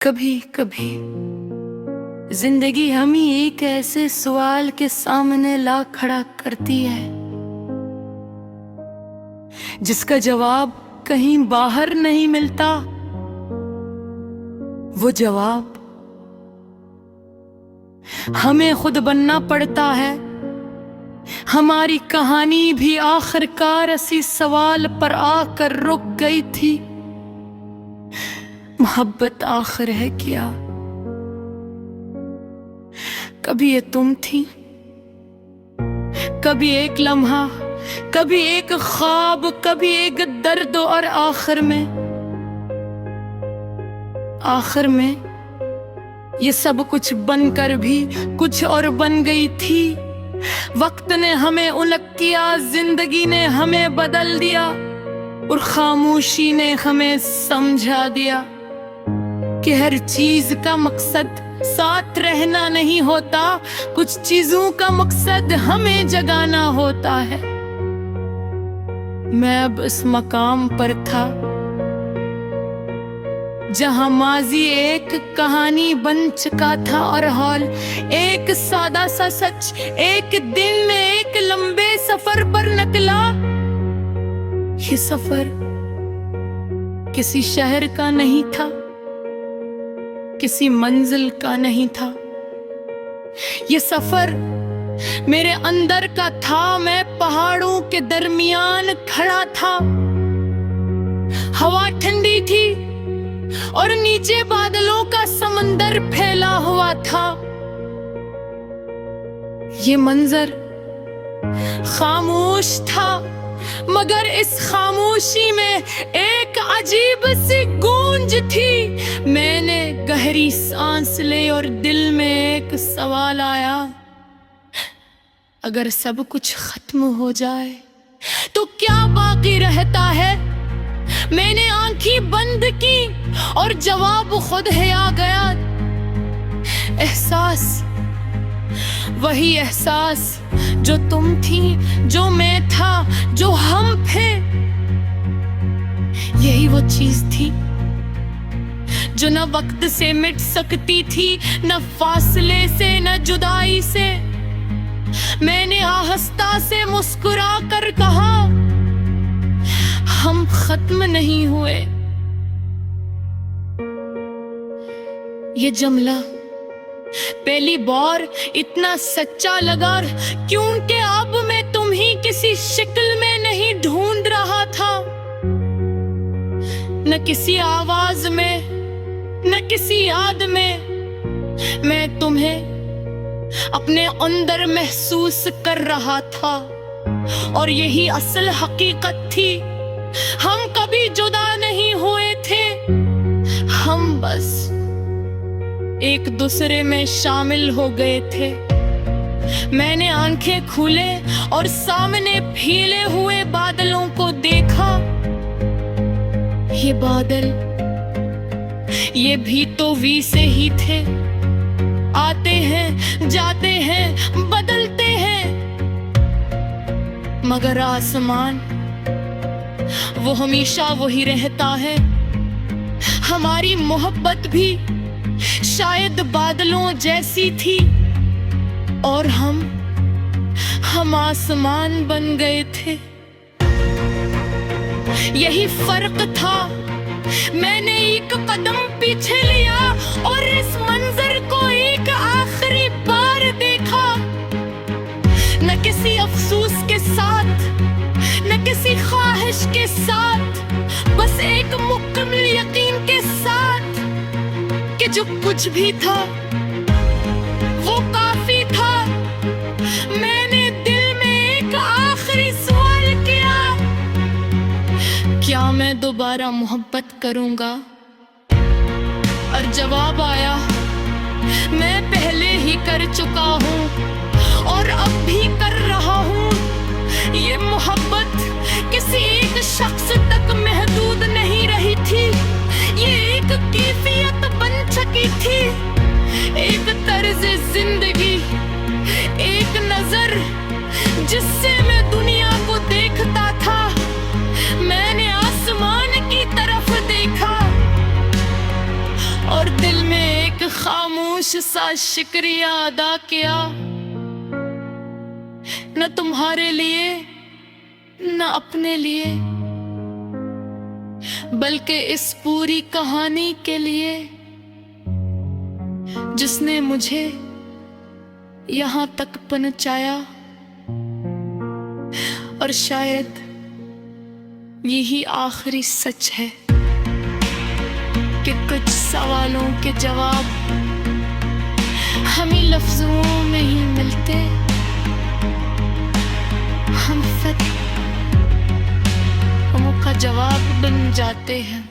कभी कभी जिंदगी हमें एक ऐसे सवाल के सामने ला खड़ा करती है जिसका जवाब कहीं बाहर नहीं मिलता। वो जवाब हमें खुद बनना पड़ता है। हमारी कहानी भी आखिरकार इसी सवाल पर आकर रुक गई थी। मोहब्बत आखिर है क्या? कभी ये तुम थी, कभी एक लम्हा, कभी एक ख्वाब, कभी एक दर्द, और आखिर में ये सब कुछ बनकर भी कुछ और बन गई थी। वक्त ने हमें उलट किया, जिंदगी ने हमें बदल दिया, और खामोशी ने हमें समझा दिया कि हर चीज का मकसद साथ रहना नहीं होता, कुछ चीजों का मकसद हमें जगाना होता है। मैं अब इस मकाम पर था जहां माजी एक कहानी बन चुका था और हाल एक सादा सा सच एक दिन में एक लंबे सफर पर निकला। ये सफर किसी शहर का नहीं था, किसी मंजिल का नहीं था। ये सफर मेरे अंदर का था। मैं पहाड़ों के दरमियान खड़ा था। हवा ठंडी थी और नीचे बादलों का समंदर फैला हुआ था। ये मंजर खामोश था, मगर इस खामोशी में एक अजीब सी गूंज थी। मैंने गहरी सांस ली और दिल में एक सवाल आया, अगर सब कुछ खत्म हो जाए तो क्या बाकी रहता है? मैंने आंखें बंद की और जवाब खुद है आ गया। एहसास, वही एहसास जो तुम थी, जो मैं था, जो हम थे। यही वो चीज थी जो न वक्त से मिट सकती थी, न फासले से, न जुदाई से। मैंने आहिस्ता से मुस्कुरा कर कहा, हम खत्म नहीं हुए। ये जुमला पहली बार इतना सच्चा लगा क्योंकि अब मैं तुम्हें किसी शक्ल में नहीं ढूंढ रहा था, न किसी आवाज में, न किसी याद में। मैं तुम्हें अपने अंदर महसूस कर रहा था, और यही असल हकीकत थी। हम कभी जुदा नहीं हुए थे, हम बस एक दूसरे में शामिल हो गए थे। मैंने आंखें खोले और सामने फैले हुए बादलों को देखा। ये बादल, ये भी तो वी से ही थे। आते हैं, जाते हैं, बदलते हैं, मगर आसमान वो हमेशा वही रहता है। हमारी मोहब्बत भी शायद बादलों जैसी थी, और हम आसमान बन गए थे। यही फर्क था। मैंने एक कदम पीछे लिया और इस मंजर को एक आखिरी बार देखा। न किसी अफसोस के साथ, न किसी ख्वाहिश के साथ, बस एक मुकम्मल यकीन के साथ कि जो कुछ भी था वो काफी था। मैंने दिल में एक आखिरी सवाल किया, क्या मैं दोबारा मोहब्बत करूंगा? और जवाब आया, मैं पहले ही कर चुका हूँ और अब भी कर रहा हूँ। ये मोहब्बत किसी एक शख्स तक महदूद नहीं रही थी, ये एक कैफियत बन चुकी थी, एक तर्ज जिंदगी, एक नजर जिससे मैं दुनिया को देखता था। मैंने आसमान की तरफ देखा और दिल खामोश सा शुक्रिया अदा किया, न तुम्हारे लिए न अपने लिए, बल्कि इस पूरी कहानी के लिए जिसने मुझे यहां तक पहुंचाया। और शायद यही आखिरी सच है कि कुछ सवालों के जवाब हमें लफ्जों में ही मिलते, हम फिर उनका जवाब बन जाते हैं।